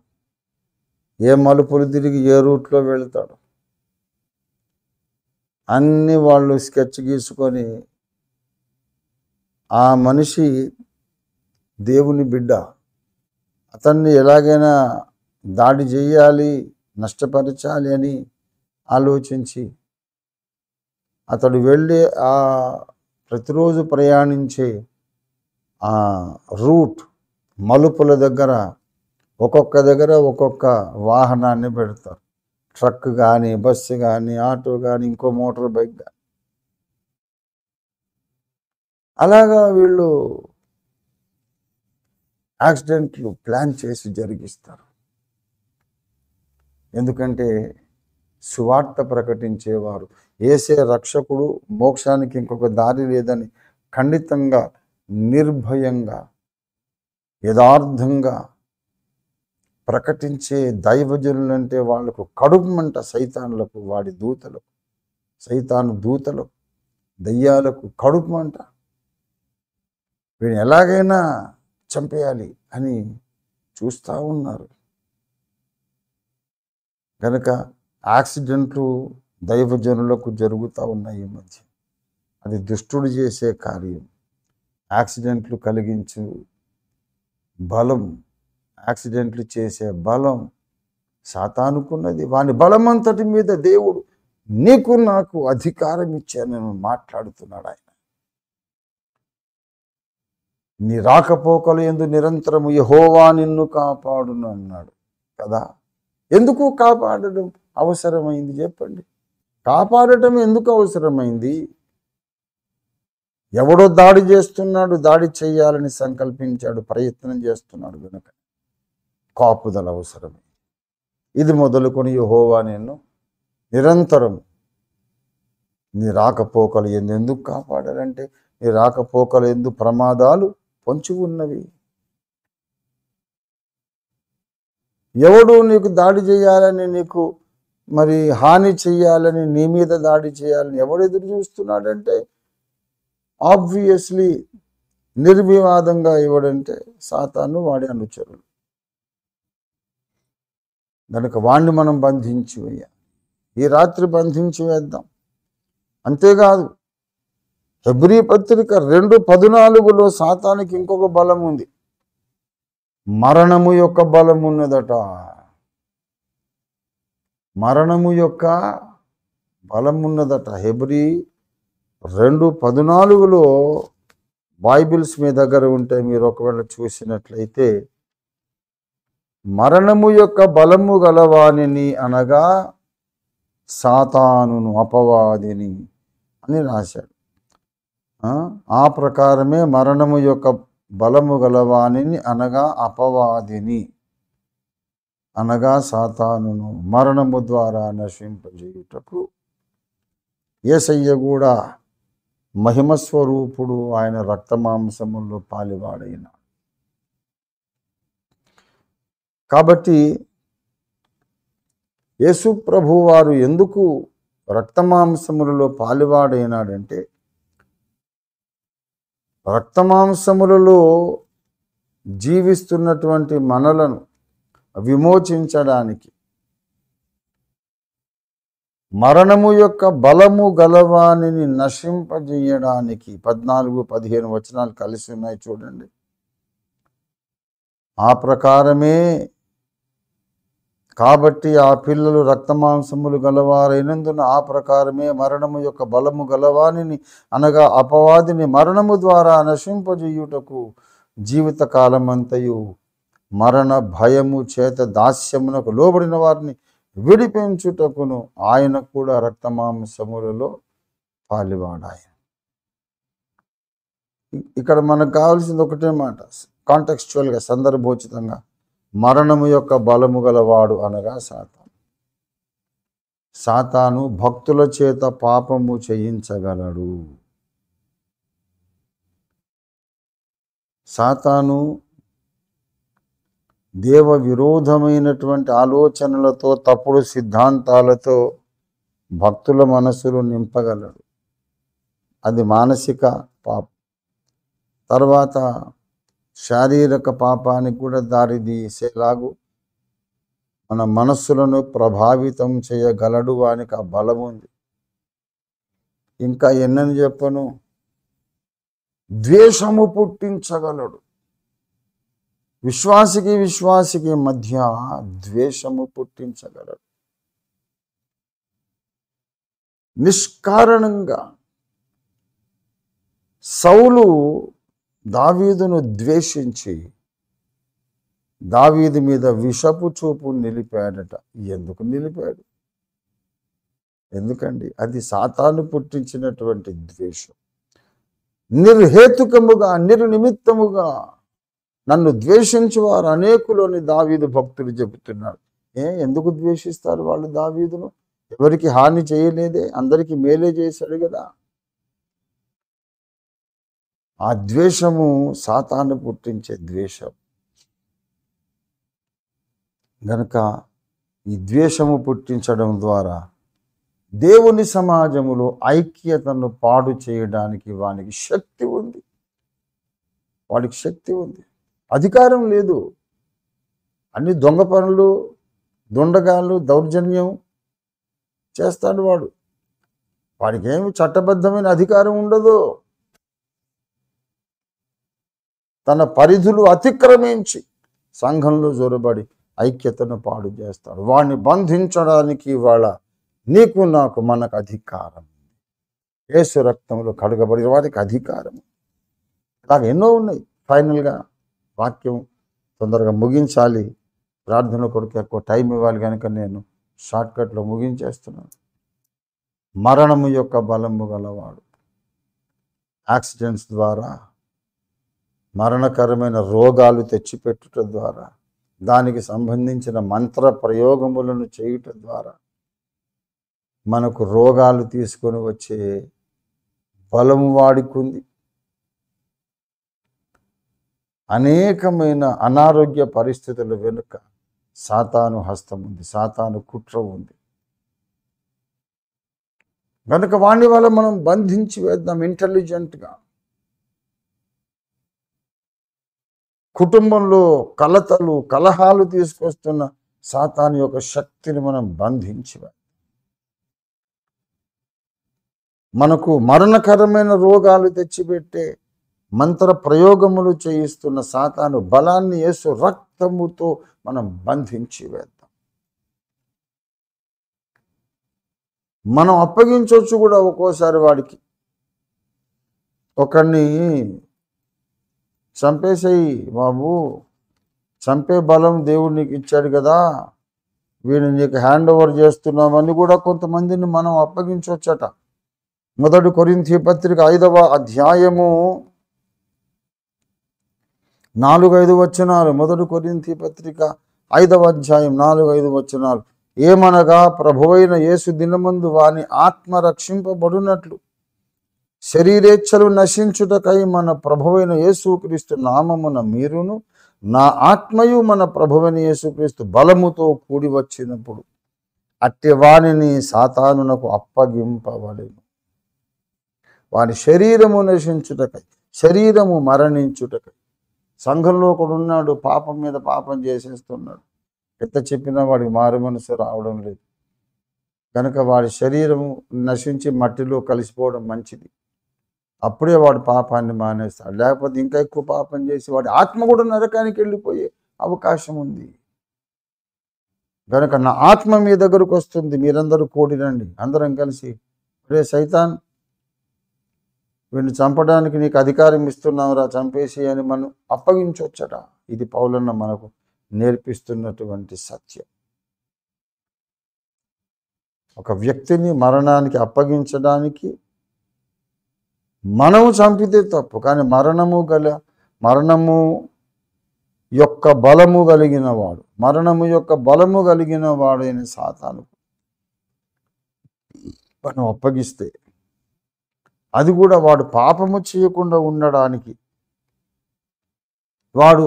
ఏ మలుపులు తిరిగి ఏ రూట్లో వెళ్తాడు, అన్నీ వాళ్ళు స్కెచ్ గీసుకొని, ఆ మనిషి దేవుని బిడ్డ, అతన్ని ఎలాగైనా దాడి చేయాలి, నష్టపరచాలి అని ఆలోచించి అతడు వెళ్ళి ఆ ప్రతిరోజు ప్రయాణించే ఆ రూట్ మలుపుల దగ్గర ఒక్కొక్క వాహనాన్ని పెడతారు. ట్రక్ కానీ, బస్సు కానీ, ఆటో కానీ, ఇంకో మోటార్ బైక్ కానీ. అలాగా వీళ్ళు యాక్సిడెంట్లు ప్లాన్ చేసి జరిగిస్తారు. ఎందుకంటే సువార్త ప్రకటించేవారు, యేసే రక్షకుడు, మోక్షానికి ఇంకొక దారి లేదని ఖండితంగా, నిర్భయంగా, యథార్థంగా ప్రకటించే దైవజనులంటే వాళ్లకు కడుపుమంట. సైతానులకు, వాడి దూతలకు, సైతాను దూతలకు, దయ్యాలకు కడుపుమంట. వీడిని ఎలాగైనా చంపేయాలి అని చూస్తూ ఉన్నారు. కనుక యాక్సిడెంట్లు దైవజనులకు జరుగుతూ ఉన్నాయి ఈ మధ్య. అది దుష్టుడు చేసే కార్యం. యాక్సిడెంట్లు కలిగించు బలం, యాక్సిడెంట్లు చేసే బలం సాతానుకున్నది. వాని బలమంతటి మీద దేవుడు నీకు నాకు అధికారం ఇచ్చానని మాట్లాడుతున్నాడు ఆయన. నీ రాకపోకలు యందు నిరంతరము యెహోవా నిన్ను కాపాడును అన్నాడు కదా. ఎందుకు కాపాడడం అవసరమైంది చెప్పండి? కాపాడటం ఎందుకు అవసరమైంది? ఎవడో దాడి చేస్తున్నాడు, దాడి చేయాలని సంకల్పించాడు, ప్రయత్నం చేస్తున్నాడు, కనుక కాపుదల అవసరమైంది. ఇది మొదలుకొని యెహోవా నిన్ను నిరంతరం నీ రాకపోకలు ఎందుకు కాపాడాలంటే నీ రాకపోకలు ఎందు ప్రమాదాలు పొంచి ఉన్నవి. ఎవడు నీకు దాడి చేయాలని, నీకు మరి హాని చెయ్యాలని, నీ మీద దాడి చేయాలని ఎవడు ఎదురు చూస్తున్నాడంటే ఆబ్వియస్లీ నిర్వివాదంగా ఎవడంటే సాతాను, వాడి అనుచరులు. కనుక వాణ్ణి మనం బంధించి వేయాలి. ఈ రాత్రి బంధించి వేద్దాం. అంతేకాదు హెబ్రీ పత్రిక 2:14 సాతానికి ఇంకొక బలం ఉంది. మరణము యొక్క బలం ఉన్నదట. మరణము యొక్క బలం ఉన్నదట. హెబ్రీ 2:14 బైబిల్స్ మీ దగ్గర ఉంటే మీరు ఒకవేళ చూసినట్లయితే, మరణము యొక్క బలము గలవానిని అనగా సాతానును, అపవాదిని అని రాశాడు. ఆ ప్రకారమే మరణము యొక్క బలము గలవానిని అనగా అపవాదిని అనగా సాతానును మరణము ద్వారా నశింపజేయుటకు యేసయ్య కూడా మహిమస్వరూపుడు, ఆయన రక్తమాంసముల్లో పాలివాడైన. కాబట్టి యేసు ప్రభు వారు ఎందుకు రక్తమాంసములలో పాలివాడైనాడంటే, రక్తమాంసములలో జీవిస్తున్నటువంటి మనలను విమోచించడానికి, మరణము యొక్క బలము గలవానిని నశింపజేయడానికి 14-15 వచనాలు కలిసి ఉన్నాయి చూడండి. ఆ ప్రకారమే కాబట్టి ఆ పిల్లలు రక్తమాంసములు గలవారైనందున ఆ ప్రకారమే మరణము యొక్క బలము గలవానిని అనగా అపవాదిని మరణము ద్వారా నశింపజేయుటకు జీవితకాలమంతయు మరణ భయము చేత దాస్యమునకు లోబడిన వారిని విడిపించుటకును ఆయన కూడా రక్తమాంసములలో పాలివాడాయ. ఇక్కడ మనకు కావాల్సింది ఒకటే మాట, కాంటెక్స్చువల్గా, సందర్భోచితంగా, మరణము యొక్క బలము గలవాడు అనగా సాతాను. సాతాను భక్తుల చేత పాపము చేయించగలడు. సాతాను దేవ విరోధమైనటువంటి ఆలోచనలతో, తప్పుడు సిద్ధాంతాలతో భక్తుల మనసులు నింపగలడు. అది మానసిక పాపం. తర్వాత శారీరక పాపానికి కూడా దారి తీసేలాగు మన మనస్సులను ప్రభావితం చేయగలడు. వానికి ఆ బలం ఉంది. ఇంకా ఎన్నని చెప్పను, ద్వేషము పుట్టించగలడు. విశ్వాసికి మధ్య ద్వేషము పుట్టించగలడు. నిష్కారణంగా సౌలు దావీదును ద్వేషించి దావీదు మీద విషపు చూపు నిలిపాడట. ఎందుకు నిలిపాడు? ఎందుకండి? అది సాతాను పుట్టించినటువంటి ద్వేషం. నిర్హేతుకముగా, నిర్నిమిత్తముగా నన్ను ద్వేషించువారు అనేకులని దావీదు భక్తులు చెబుతున్నాడు. ఎందుకు ద్వేషిస్తారు వాళ్ళు దావీదును? ఎవరికి హాని చేయలేదే, అందరికీ మేలే చేశాడు కదా. ఆ ద్వేషము సాతాను పుట్టించే ద్వేషం. గనుక ఈ ద్వేషము పుట్టించడం ద్వారా దేవుని సమాజములో ఐక్యతను పాడు చేయడానికి వానికి శక్తి ఉంది. వాడికి శక్తి ఉంది, అధికారం లేదు. అన్ని దొంగ పనులు, దొండగాళ్ళు, దౌర్జన్యం చేస్తాడు వాడు. వాడికి ఏమి చట్టబద్ధమైన అధికారం ఉండదు. తన పరిధులు అతిక్రమించి సంఘంలో జొరబడి ఐక్యతను పాడు చేస్తాడు. వాడిని బంధించడానికి ఇవాళ నీకు నాకు మనకు అధికారం. యేసు రక్తంలో కడగబడి వారికి అధికారం. నాకు ఎన్నో ఉన్నాయి. ఫైనల్గా వాక్యం తొందరగా ముగించాలి, ప్రార్థన కొరకు ఎక్కువ టైం ఇవ్వాలి కనుక నేను షార్ట్కట్లో ముగించేస్తున్నాను. మరణము యొక్క బలము గలవాడు. యాక్సిడెంట్స్ ద్వారా, మరణకరమైన రోగాలు తెచ్చిపెట్టుట ద్వారా, దానికి సంబంధించిన మంత్ర ప్రయోగములను చేయటం ద్వారా మనకు రోగాలు తీసుకొని వచ్చే బలము వాడికుంది. అనేకమైన అనారోగ్య పరిస్థితుల వెనుక సాతాను హస్తం ఉంది, సాతాను కుట్ర ఉంది. కనుక వాణ్ణి వల్ల మనం బంధించి వేద్దాం ఇంటెలిజెంట్గా. కుటుంబంలో కలతలు కలహాలు తీసుకొస్తున్న సాతాను యొక్క శక్తిని మనం బంధించి వేద్దాం. మనకు మరణకరమైన రోగాలు తెచ్చిపెట్టే మంత్ర ప్రయోగములు చేయిస్తున్న సాతాను బలాన్ని యేసు రక్తముతో మనం బంధించి వేద్దాం. మనం అప్పగించవచ్చు కూడా ఒక్కోసారి వాడికి. ఒకరిని చంపేసేయి బాబు, చంపే బలం దేవుడు నీకు ఇచ్చాడు కదా, వీడిని నీకు హ్యాండ్ ఓవర్ చేస్తున్నామని కూడా కొంతమందిని మనం అప్పగించవచ్చట. 1 కొరింథీ పత్రిక 5వ అధ్యాయము 4-5 వచనాలు. 1 కొరింథీ పత్రిక 5వ అధ్యాయం 4-5 వచనాలు. ఏమనగా ప్రభువైన యేసు దినమందు వాని ఆత్మ రక్షింపబడినట్లు శరీరేచ్ఛలు నశించుటకై మన ప్రభువైన యేసుక్రీస్తు నామమున మీరును నా ఆత్మయు మన ప్రభువైన యేసుక్రీస్తు బలముతో కూడి వచ్చినప్పుడు అట్టి వానిని సాతానునకు అప్పగింపబడెను. వాని శరీరము నశించుటకై, శరీరము మరణించుటకై. సంఘంలో కూడా ఉన్నాడు, పాపం మీద పాపం చేసేస్తున్నాడు. ఎంత చెప్పినా వాడికి మారు మనసు రావడం లేదు. కనుక వాడి శరీరము నశించి మట్టిలో కలిసిపోవడం మంచిది. అప్పుడే వాడు పాపాన్ని మానేస్తాడు. లేకపోతే ఇంకా ఎక్కువ పాపం చేసి వాడి ఆత్మ కూడా నరకానికి వెళ్ళిపోయే అవకాశం ఉంది. కనుక నా ఆత్మ మీ దగ్గరకు వస్తుంది, మీరందరూ కూడిరండి, అందరం కలిసి రే సైతాన్, వీడిని చంపడానికి నీకు అధికారం ఇస్తున్నావురా, చంపేసి అని మనం అప్పగించవచ్చట. ఇది పౌలన్న మనకు నేర్పిస్తున్నటువంటి సత్యం. ఒక వ్యక్తిని మరణానికి అప్పగించడానికి మనము చంపితే తప్పు, కానీ మరణము యొక్క బలము కలిగిన వాడు, మరణము యొక్క బలము కలిగిన వాడైన సాతాను మనం అప్పగిస్తే అది కూడా వాడు పాపము చేయకుండా ఉండడానికి, వాడు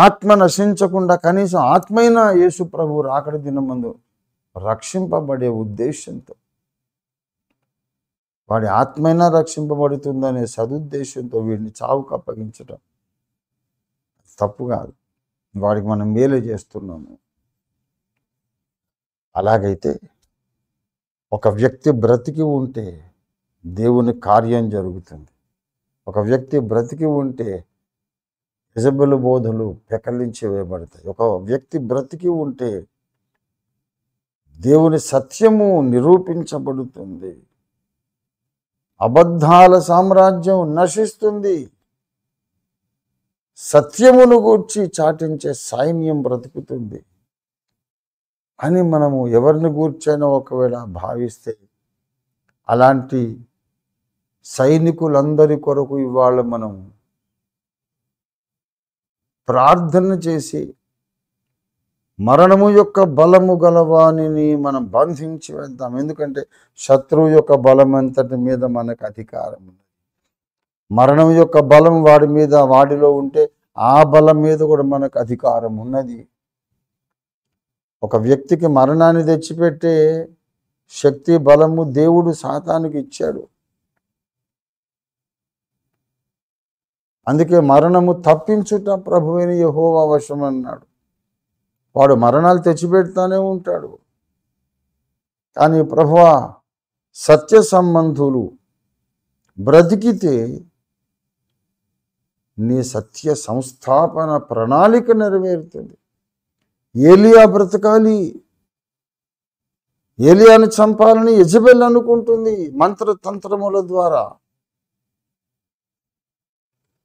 ఆత్మ నశించకుండా కనీసం ఆత్మైన యేసు ప్రభు రాకడ దినమందు రక్షింపబడే ఉద్దేశంతో, వాడి ఆత్మైనా రక్షింపబడుతుందనే సదుద్దేశంతో వీడిని చావుకు అప్పగించడం తప్పు కాదు. వాడికి మనం మేలు చేస్తున్నాము. అలాగైతే ఒక వ్యక్తి బ్రతికి ఉంటే దేవుని కార్యం జరుగుతుంది. ఒక వ్యక్తి బ్రతికి ఉంటే యెజబెలు బోధలు పెకలించి వేయబడతాయి. ఒక వ్యక్తి బ్రతికి ఉంటే దేవుని సత్యము నిరూపించబడుతుంది. అబద్ధాల సామ్రాజ్యం నశిస్తుంది. సత్యమును గూర్చి చాటించే సైన్యం బ్రతుకుతుంది అని మనము ఎవరిని గూర్చైనా ఒకవేళ భావిస్తే, అలాంటి సైనికులందరి కొరకు ఇవాళ మనం ప్రార్థన చేసి మరణము యొక్క బలము గలవానిని మనం బంధించి వెళ్తాం. ఎందుకంటే శత్రువు యొక్క బలం అంతటి మీద మనకు అధికారం ఉంది. మరణం యొక్క బలం వాడిలో ఉంటే ఆ బలం మీద కూడా మనకు అధికారం ఉన్నది. ఒక వ్యక్తికి మరణాన్ని తెచ్చిపెట్టే శక్తి బలము దేవుడు సాతానుకి ఇచ్చాడు. అందుకే మరణము తప్పించుట ప్రభువైన యెహోవా వశం అన్నాడు. వాడు మరణాలు తెచ్చిపెడతానే ఉంటాడు. కానీ ప్రభువా, సత్య సంబంధులు బ్రతికితే నీ సత్య సంస్థాపన ప్రణాళిక నెరవేరుతుంది. ఏలియా బ్రతకాలి, ఏలియాను చంపాలని యెజబెల్ అనుకుంటుంది మంత్రతంత్రముల ద్వారా.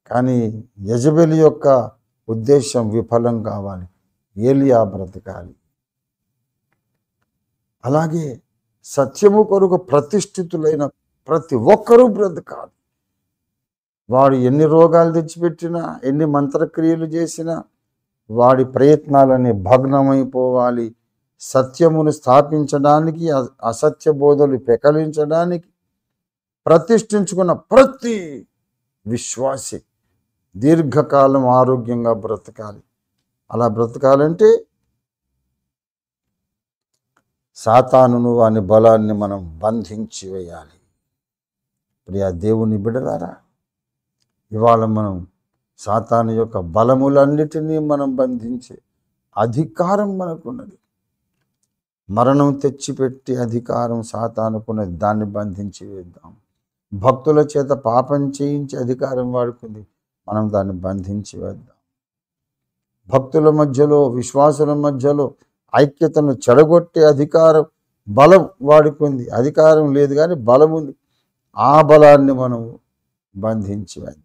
కానీ యెజబెల్ యొక్క ఉద్దేశం విఫలం కావాలి, ఏలియా బ్రతకాలి. అలాగే సత్యము కొరకు ప్రతిష్ఠితులైన ప్రతి ఒక్కరూ బ్రతకాలి. వాడు ఎన్ని రోగాలు తెచ్చిపెట్టినా, ఎన్ని మంత్రక్రియలు చేసినా, వాడి ప్రయత్నాలని భగ్నమైపోవాలి. సత్యమును స్థాపించడానికి, అసత్య బోధలు పెకలించడానికి ప్రతిష్ఠించుకున్న ప్రతి విశ్వాసి దీర్ఘకాలం ఆరోగ్యంగా బ్రతకాలి. అలా బ్రతకాలంటే సాతానును వాని బలాన్ని మనం బంధించి వేయాలి. ప్రియా దేవుని బిడ్డలారా, ఇవాళ మనం సాతాను యొక్క బలములన్నిటినీ మనం బంధించే అధికారం మనకున్నది. మరణం తెచ్చిపెట్టి అధికారం సాతానుకున్నది, దాన్ని బంధించి వేద్దాం. భక్తుల చేత పాపం చేయించి అధికారం వాడుకుంది, మనం దాన్ని బంధించి వేద్దాం. భక్తుల మధ్యలో, విశ్వాసుల మధ్యలో ఐక్యతను చెడగొట్టే అధికారం, బలం వాడుకుంది. అధికారం లేదు కానీ బలం ఉంది, ఆ బలాన్ని మనం బంధించి వేద్దాం.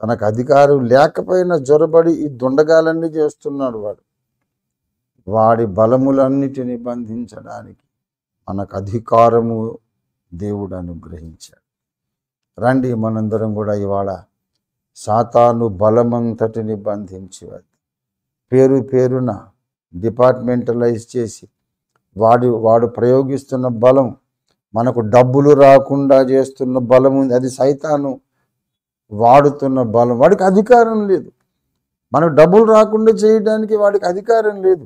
తనకు అధికారం లేకపోయినా జొరబడి ఈ దుండగాలన్నీ చేస్తున్నాడు వాడు. వాడి బలములన్నిటిని బంధించడానికి మనకు అధికారము దేవుడు అనుగ్రహించాడు. రండి, మనందరం కూడా ఇవాళ సాతాను బలమంతటిని బంధించి వేద్దాం. పేరు పేరున డిపార్ట్మెంటలైజ్ చేసి వాడు ప్రయోగిస్తున్న బలం, మనకు డబ్బులు రాకుండా చేస్తున్న బలం ఉంది, అది సైతాను వాడుతున్న బలం. వాడికి అధికారం లేదు. మనకు డబ్బులు రాకుండా చేయడానికి వాడికి అధికారం లేదు,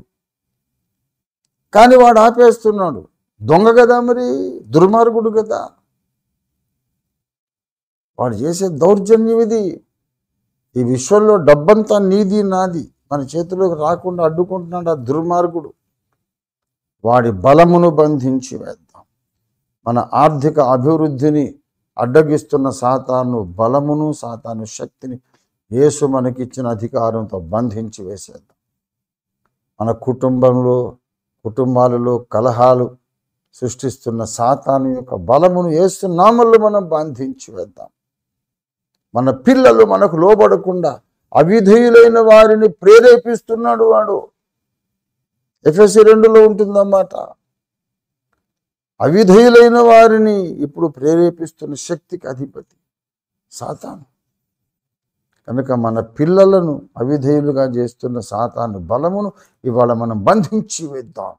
కానీ వాడు ఆపేస్తున్నాడు. దొంగ కదా, మరి దుర్మార్గుడు కదా, వాడు చేసే దౌర్జన్యం ఇది. ఈ విశ్వంలో డబ్బంతా నీది నాది మన చేతిలోకి రాకుండా అడ్డుకుంటున్నాడు ఆ దుర్మార్గుడు. వాడి బలమును బంధించి వేద్దాం. మన ఆర్థిక అభివృద్ధిని అడ్డగిస్తున్న సాతాను బలమును, సాతాను శక్తిని యేసు మనకిచ్చిన అధికారంతో బంధించి వేసేద్దాం. మన కుటుంబాలలో కలహాలు సృష్టిస్తున్న సాతాను యొక్క బలమును యేసు నామములో మనం బంధించి వేద్దాం. మన పిల్లలు మనకు లోబడకుండా అవిధేయులైన వారిని ప్రేరేపిస్తున్నాడు వాడు. ఎఫెసీ 2లో ఉంటుందన్నమాట. అవిధేయులైన వారిని ఇప్పుడు ప్రేరేపిస్తున్న శక్తికి అధిపతి సాతాను. కనుక మన పిల్లలను అవిధేయులుగా చేస్తున్న సాతాను బలమును ఇవాళ మనం బంధించి వేద్దాం.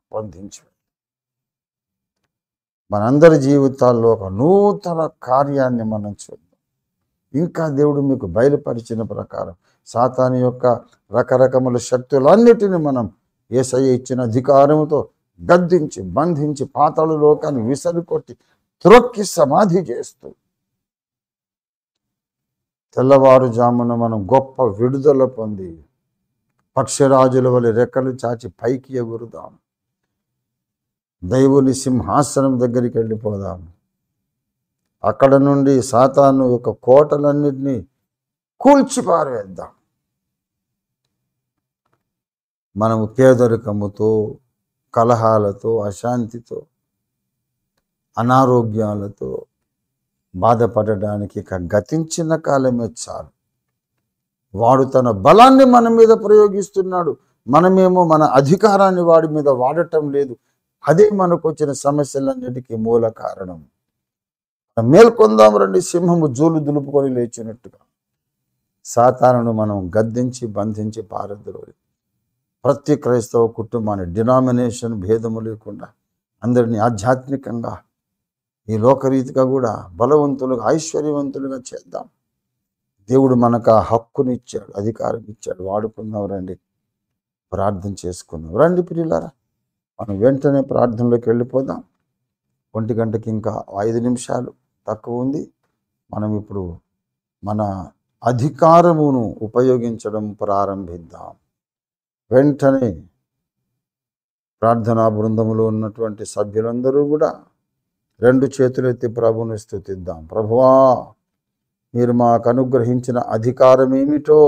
మనందరి జీవితాల్లో ఒక నూతన కార్యాన్ని మనం చూద్దాం. ఇంకా దేవుడు మీకు బయలుపరిచిన ప్రకారం సాతాను యొక్క రకరకముల శక్తులన్నిటిని మనం యేసయ్య ఇచ్చిన అధికారంతో గద్దించి, బంధించి, పాతాళ లోకాన్ని విసరికొట్టి త్రొక్కి సమాధి చేస్తూ తెల్లవారుజామున మనం గొప్ప విడుదల పొంది పక్షిరాజుల వలె రెక్కలు చాచి పైకి ఎగురుదాం. దైవుని సింహాసనం దగ్గరికి వెళ్ళిపోదాం. అక్కడ నుండి సాతాను యొక్క కోటలన్నిటినీ కూల్చిపారేద్దాం. మనము పేదరికముతో, కలహాలతో, అశాంతితో, అనారోగ్యాలతో బాధపడడానికి ఇక గతించిన కాలమే చాలు. వాడు తన బలాన్ని మన మీద ప్రయోగిస్తున్నాడు, మనమేమో మన అధికారాన్ని వాడి మీద వాడటం లేదు. అదే మనకు వచ్చిన సమస్యలన్నిటికీ మూల కారణం. మేల్కొందాం రండి, సింహము జోలు దులుపుకొని లేచినట్టుగా సాతానును మనం గద్దించి, బంధించి పారద్రోలి ప్రతి క్రైస్తవ కుటుంబాన్ని డినామినేషన్ భేదము లేకుండా అందరినీ ఆధ్యాత్మికంగా, ఈ లోకరీతిగా కూడా బలవంతులుగా, ఐశ్వర్యవంతులుగా చేద్దాం. దేవుడు మనకు ఆ హక్కునిచ్చాడు, అధికారం ఇచ్చాడు, వాడుకుందాం రండి. ప్రార్థన చేసుకుందాం రండి ప్రియులారా. మనం వెంటనే ప్రార్థనలోకి వెళ్ళిపోదాం. 1 గంటకి ఇంకా 5 నిమిషాలు తక్కువ ఉంది. మనం ఇప్పుడు మన అధికారమును ఉపయోగించడం ప్రారంభిద్దాం. వెంటనే ప్రార్థనా బృందములో ఉన్నటువంటి సభ్యులందరూ కూడా 2 చేతులెత్తి ప్రభువుని స్తుతిద్దాం. ప్రభువా, మీరు మాకు అనుగ్రహించిన అధికారం ఏమిటో,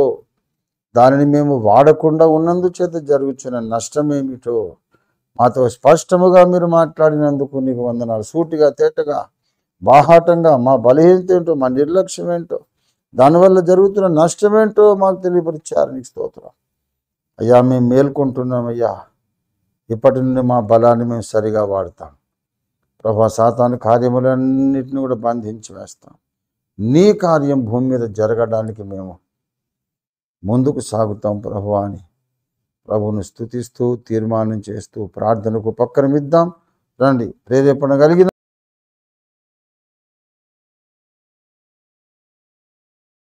దానిని మేము వాడకుండా ఉన్నందుచేత జరుగుతున్న నష్టమేమిటో మాతో స్పష్టముగా మీరు మాట్లాడినందుకు నీకు వందనాలు. సూటిగా, తేటగా, బాహాటంగా మా బలహీనత ఏంటో, మా నిర్లక్ష్యం ఏంటో, దానివల్ల జరుగుతున్న నష్టమేంటో మాకు తెలియపరిచారు. నీకు స్తోత్రం అయ్యా. మేము మేల్కొంటున్నామయ్యా. ఇప్పటి నుండి మా బలాన్ని మేము సరిగా వాడతాం ప్రభా. సాతాను కార్యములన్నింటినీ కూడా బంధించి వేస్తాం. నీ కార్యం భూమి మీద జరగడానికి మేము ముందుకు సాగుతాం ప్రభువా అని ప్రభువును స్తుతిస్తూ తీర్మానం చేస్తూ ప్రార్థనకు ఉపక్రమిద్దాం రండి. ప్రేరేపణ కలిగిన